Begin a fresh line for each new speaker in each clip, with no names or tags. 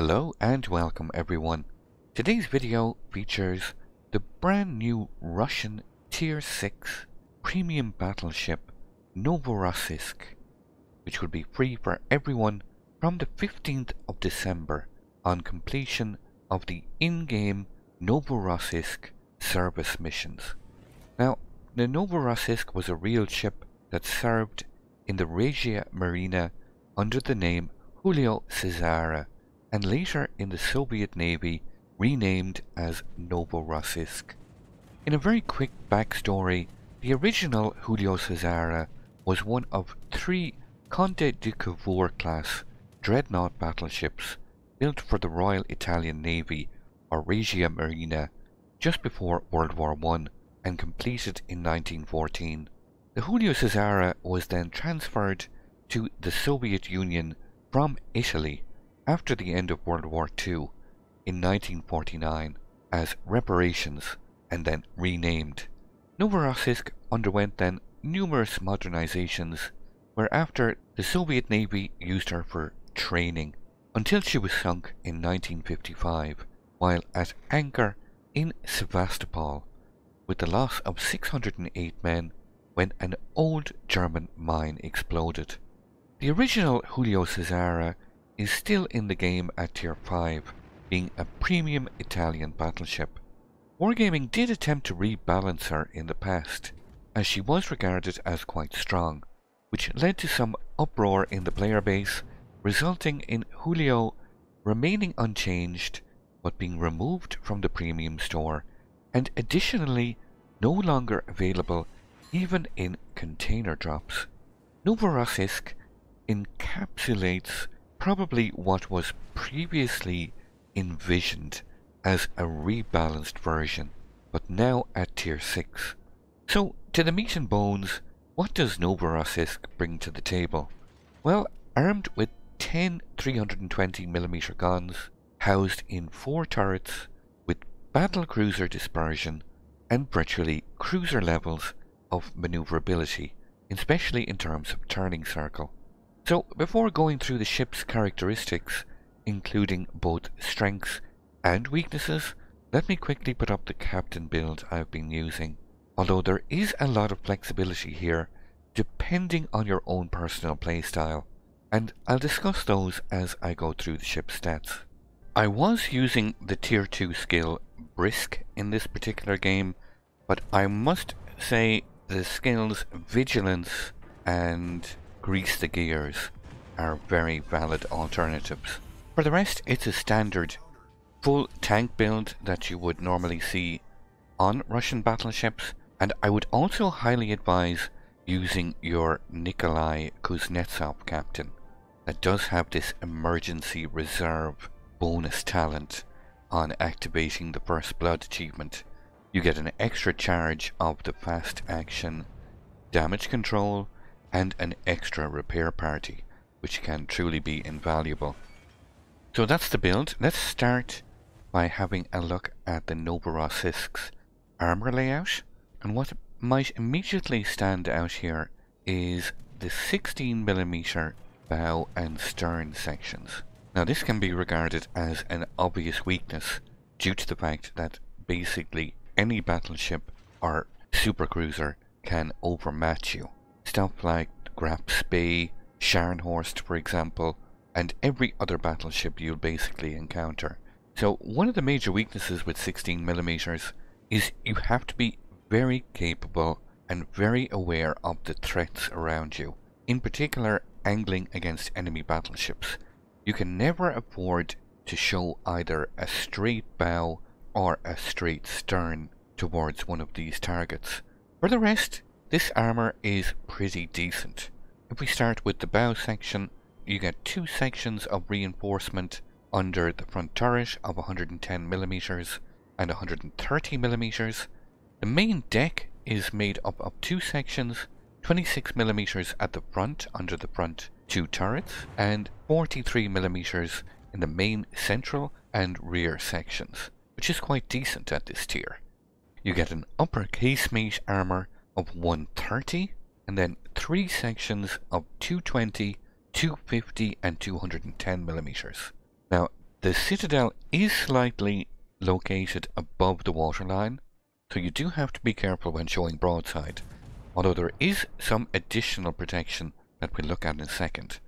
Hello and welcome everyone. Today's video features the brand new Russian Tier 6 premium battleship Novorossiysk, which will be free for everyone from the 15th of December on completion of the in-game Novorossiysk service missions. Now, the Novorossiysk was a real ship that served in the Regia Marina under the name Giulio Cesare, and later in the Soviet Navy renamed as Novorossiysk. In a very quick backstory, the original Giulio Cesare was one of 3 Conte di Cavour-class dreadnought battleships built for the Royal Italian Navy, or Regia Marina, just before World War I and completed in 1914. The Giulio Cesare was then transferred to the Soviet Union from Italy after the end of World War II in 1949 as reparations and then renamed. Novorossiysk underwent then numerous modernizations, whereafter the Soviet Navy used her for training until she was sunk in 1955 while at anchor in Sevastopol, with the loss of 608 men when an old German mine exploded. The original Giulio Cesare is still in the game at Tier 5, being a premium Italian battleship. Wargaming did attempt to rebalance her in the past, as she was regarded as quite strong, which led to some uproar in the player base, resulting in Giulio remaining unchanged but being removed from the premium store, and additionally no longer available even in container drops. Novorossiysk encapsulates probably what was previously envisioned as a rebalanced version, but now at Tier 6. So, to the meat and bones, what does Novorossiysk bring to the table? Well, armed with 10 320mm guns, housed in 4 turrets, with battlecruiser dispersion, and virtually cruiser levels of maneuverability, especially in terms of turning circle. So, before going through the ship's characteristics, including both strengths and weaknesses, let me quickly put up the captain build I've been using, although there is a lot of flexibility here depending on your own personal playstyle, and I'll discuss those as I go through the ship's stats. I was using the Tier 2 skill Brisk in this particular game, but I must say the skills Vigilance and Grease the Gears are very valid alternatives. For the rest, it's a standard full tank build that you would normally see on Russian battleships, and I would also highly advise using your Nikolai Kuznetsov captain that does have this emergency reserve bonus talent on activating the First Blood achievement. You get an extra charge of the fast action damage control and an extra repair party, which can truly be invaluable. So that's the build. Let's start by having a look at the Novorossiysk's armor layout, and what might immediately stand out here is the 16mm bow and stern sections. Now this can be regarded as an obvious weakness due to the fact that basically any battleship or supercruiser can overmatch you. Stuff like Graf Spee, Scharnhorst for example, and every other battleship you'll basically encounter. So one of the major weaknesses with 16mm is you have to be very capable and very aware of the threats around you, in particular angling against enemy battleships. You can never afford to show either a straight bow or a straight stern towards one of these targets. For the rest, this armor is pretty decent. If we start with the bow section, you get 2 sections of reinforcement under the front turret of 110mm and 130mm. The main deck is made up of 2 sections, 26mm at the front under the front 2 turrets, and 43mm in the main central and rear sections, which is quite decent at this tier. You get an upper casemate armor of 130, and then 3 sections of 220, 250 and 210mm. Now, The citadel is slightly located above the waterline, so you do have to be careful when showing broadside, although there is some additional protection that we'll look at in a second.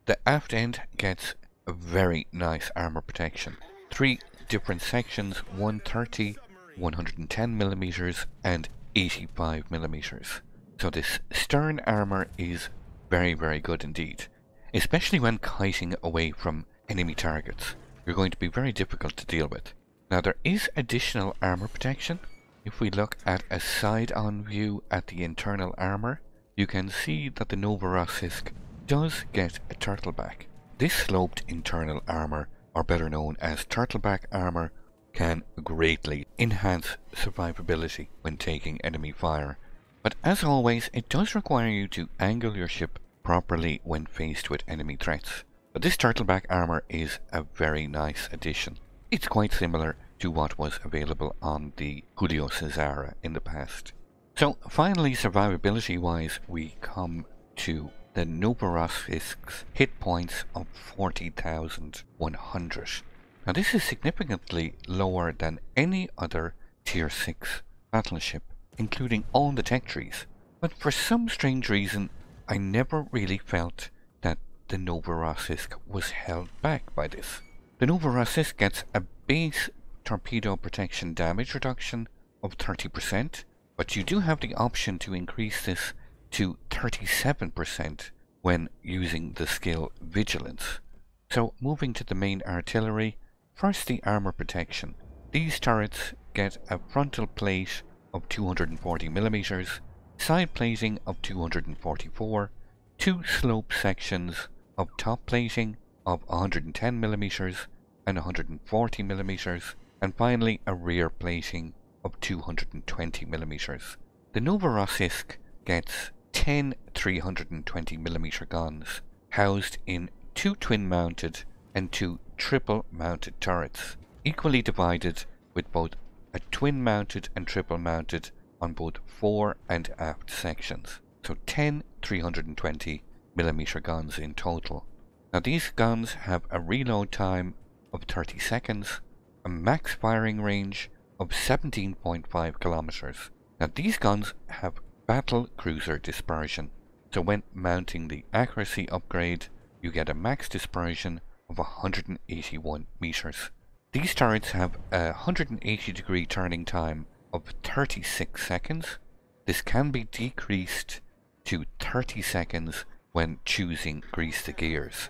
The aft end gets a very nice armor protection. 3 different sections, 130, 110mm and 85mm. So this stern armor is very, very good indeed, especially when kiting away from enemy targets. You're going to be very difficult to deal with. Now there is additional armor protection. If we look at a side-on view at the internal armor, you can see that the Novorossiysk does get a turtleback. This sloped internal armor, or better known as turtleback armor, can greatly enhance survivability when taking enemy fire. But as always, it does require you to angle your ship properly when faced with enemy threats. But this turtleback armor is a very nice addition. It's quite similar to what was available on the Giulio Cesare in the past. So finally, survivability wise, we come to the Novorossiysk's hit points of 40,100. Now this is significantly lower than any other tier 6 battleship, including all the tech trees. But for some strange reason, I never really felt that the Novorossiysk was held back by this. The Novorossiysk gets a base torpedo protection damage reduction of 30%, but you do have the option to increase this to 37% when using the skill Vigilance. So moving to the main artillery, first the armor protection. These turrets get a frontal plate of 240mm, side plating of 244, 2 slope sections of top plating of 110mm and 140mm, and finally a rear plating of 220mm. The Novorossiysk gets 10 320mm guns, housed in 2 twin-mounted and 2 triple-mounted turrets, equally divided with both a twin-mounted and triple-mounted on both fore and aft sections. So 10 320mm guns in total. Now these guns have a reload time of 30 seconds, a max firing range of 17.5 kilometers. Now these guns have battle cruiser dispersion, so when mounting the accuracy upgrade, you get a max dispersion of 181 meters. These turrets have a 180-degree turning time of 36 seconds. This can be decreased to 30 seconds when choosing grease the gears.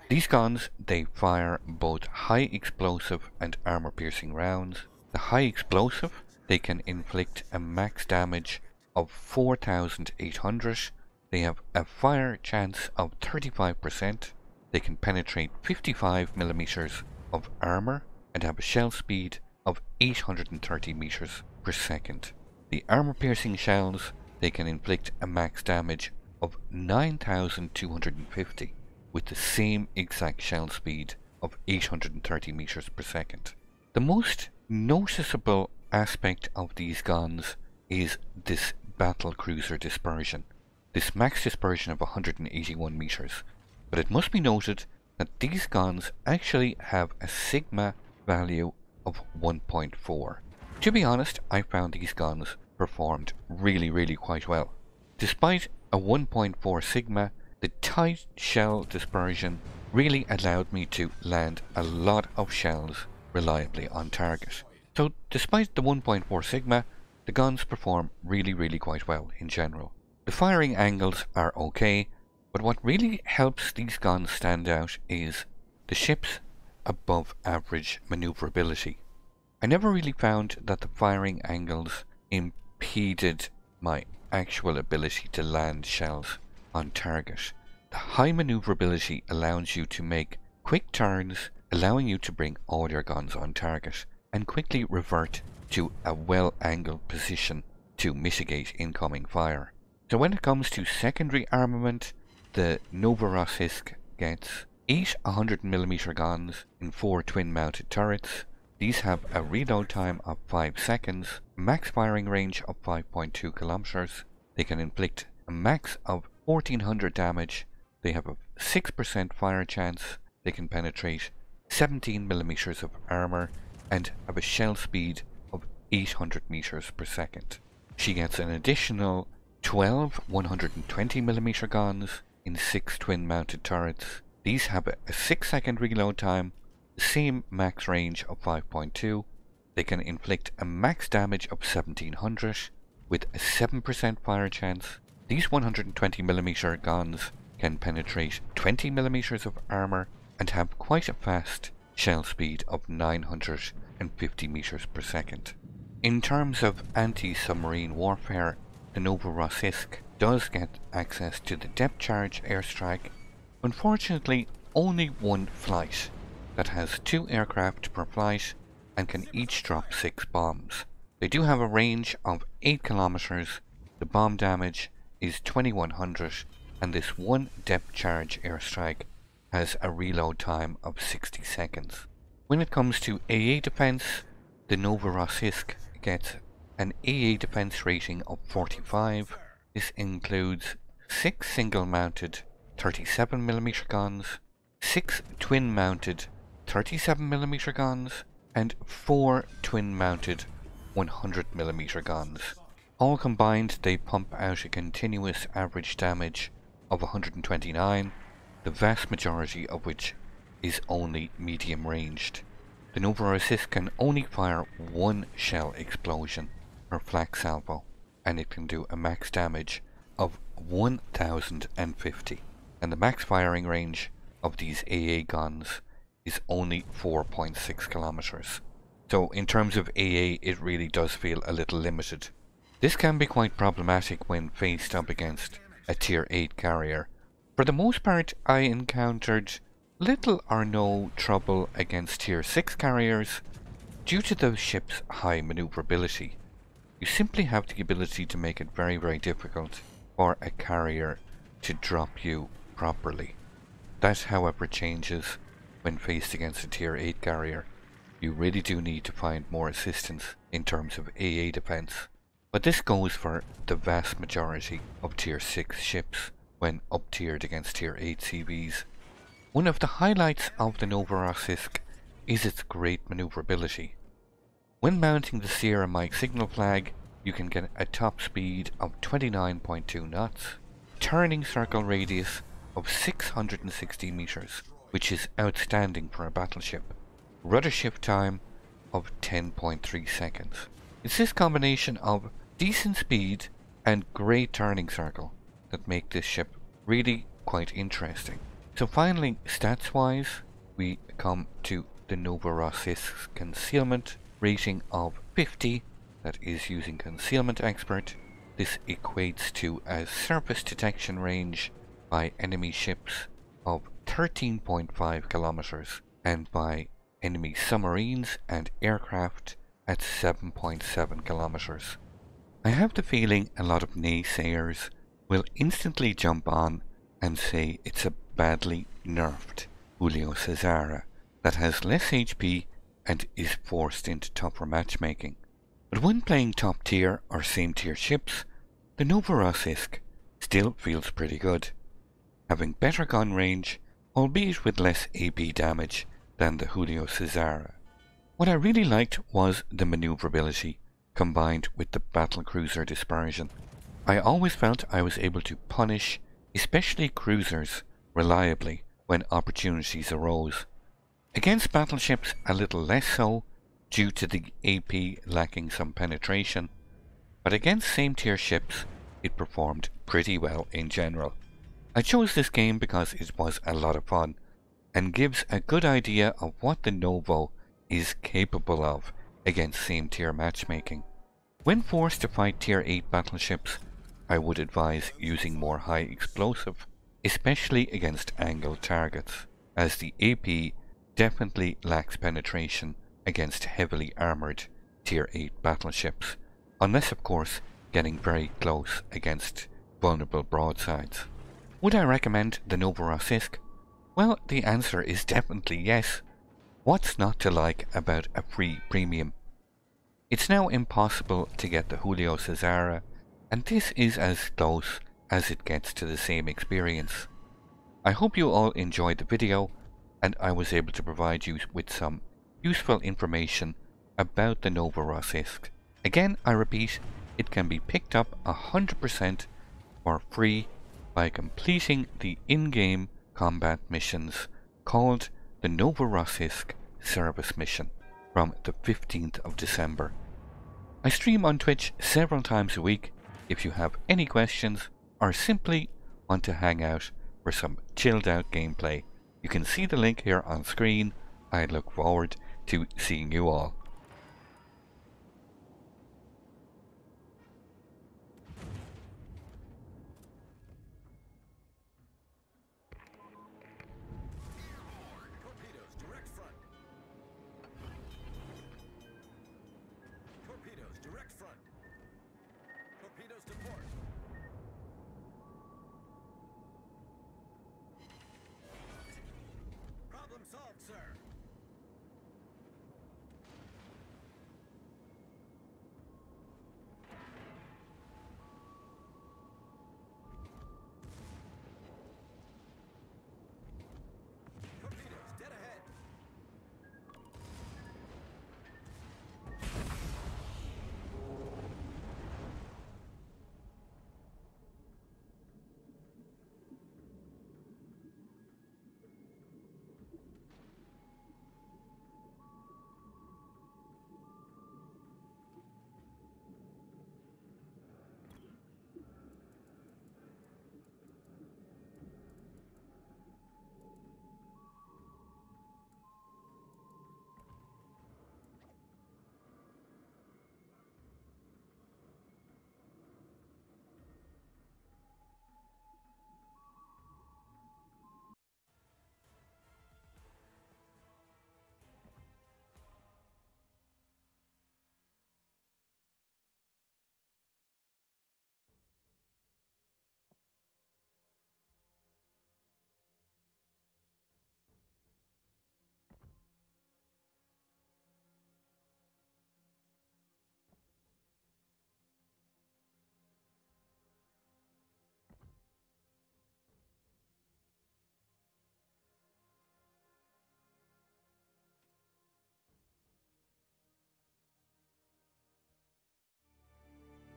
These guns, they fire both high explosive and armor piercing rounds. The high explosive, they can inflict a max damage of 4,800. They have a fire chance of 35%. They can penetrate 55mm of armor and have a shell speed of 830 meters per second. The armor piercing shells, they can inflict a max damage of 9,250 with the same exact shell speed of 830 meters per second. The most noticeable aspect of these guns is this battle cruiser dispersion, this max dispersion of 181 meters. But it must be noted that these guns actually have a sigma value of 1.4. To be honest, I found these guns performed really quite well. Despite a 1.4 sigma, the tight shell dispersion really allowed me to land a lot of shells reliably on target. So despite the 1.4 sigma, the guns perform really quite well in general. The firing angles are okay, but what really helps these guns stand out is the ship's above average maneuverability. I never really found that the firing angles impeded my actual ability to land shells on target. The high maneuverability allows you to make quick turns, allowing you to bring all your guns on target and quickly revert to a well-angled position to mitigate incoming fire. So when it comes to secondary armament, the Novorossiysk gets 8 100mm guns in 4 twin-mounted turrets. These have a reload time of 5 seconds, max firing range of 5.2 kilometers. They can inflict a max of 1400 damage. They have a 6% fire chance. They can penetrate 17mm of armour, and have a shell speed of 800 meters per second. She gets an additional 12 120mm guns in 6 twin-mounted turrets. These have a 6-second reload time, the same max range of 5.2. They can inflict a max damage of 1700 with a 7% fire chance. These 120mm guns can penetrate 20mm of armour and have quite a fast shell speed of 950 meters per second. In terms of anti-submarine warfare, the Novorossiysk does get access to the depth charge airstrike. Unfortunately, only one flight that has 2 aircraft per flight and can each drop 6 bombs. They do have a range of 8 kilometers, the bomb damage is 2100, and this one depth charge airstrike has a reload time of 60 seconds. When it comes to AA defense, the Novorossiysk gets an AA defense rating of 45. This includes 6 single-mounted 37mm guns, 6 twin-mounted 37mm guns, and 4 twin-mounted 100mm guns. All combined, they pump out a continuous average damage of 129, the vast majority of which is only medium-ranged. The Novorossiysk can only fire 1 shell explosion per flak salvo, and it can do a max damage of 1050, and the max firing range of these AA guns is only 4.6 kilometers. So in terms of AA, it really does feel a little limited. This can be quite problematic when faced up against a Tier 8 carrier. For the most part, I encountered little or no trouble against Tier 6 carriers due to those ships' high maneuverability. You simply have the ability to make it very, very difficult for a carrier to drop you properly. That, however, changes when faced against a Tier 8 carrier. You really do need to find more assistance in terms of AA defense. But this goes for the vast majority of Tier 6 ships when up-tiered against Tier 8 CVs. One of the highlights of the Novorossiysk is its great maneuverability. When mounting the Sierra Mike signal flag, you can get a top speed of 29.2 knots, turning circle radius of 660 meters, which is outstanding for a battleship, rudder shift time of 10.3 seconds. It's this combination of decent speed and great turning circle that make this ship really quite interesting. So finally, stats wise, we come to the Novorossiysk's Concealment rating of 50, that is using Concealment Expert. This equates to a surface detection range by enemy ships of 13.5 kilometers and by enemy submarines and aircraft at 7.7 kilometers. I have the feeling a lot of naysayers will instantly jump on and say it's a badly nerfed Giulio Cesare that has less HP and is forced into tougher matchmaking. But when playing top tier or same tier ships, the Novorossiysk still feels pretty good, having better gun range, albeit with less AP damage than the Giulio Cesare. What I really liked was the maneuverability combined with the battlecruiser dispersion. I always felt I was able to punish, especially cruisers, reliably when opportunities arose. Against battleships a little less so, due to the AP lacking some penetration, but against same tier ships it performed pretty well in general. I chose this game because it was a lot of fun, and gives a good idea of what the Novo is capable of against same tier matchmaking. When forced to fight tier 8 battleships, I would advise using more high explosive, especially against angled targets, as the AP definitely lacks penetration against heavily armoured tier 8 battleships, unless of course getting very close against vulnerable broadsides. Would I recommend the Novorossiysk? Well, the answer is definitely yes. What's not to like about a free premium? It's now impossible to get the Giulio Cesare, and this is as close as it gets to the same experience. I hope you all enjoyed the video. and I was able to provide you with some useful information about the Novorossiysk. Again, I repeat, it can be picked up 100% for free by completing the in-game combat missions called the Novorossiysk Service Mission from the 15th of December. I stream on Twitch several times a week. If you have any questions or simply want to hang out for some chilled out gameplay, you can see the link here on screen. I look forward to seeing you all.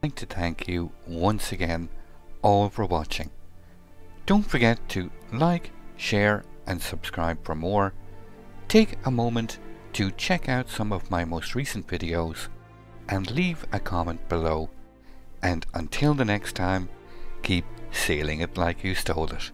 I'd like to thank you once again all for watching. Don't forget to like, share and subscribe for more. Take a moment to check out some of my most recent videos and leave a comment below. And until the next time, keep sailing it like you stole it.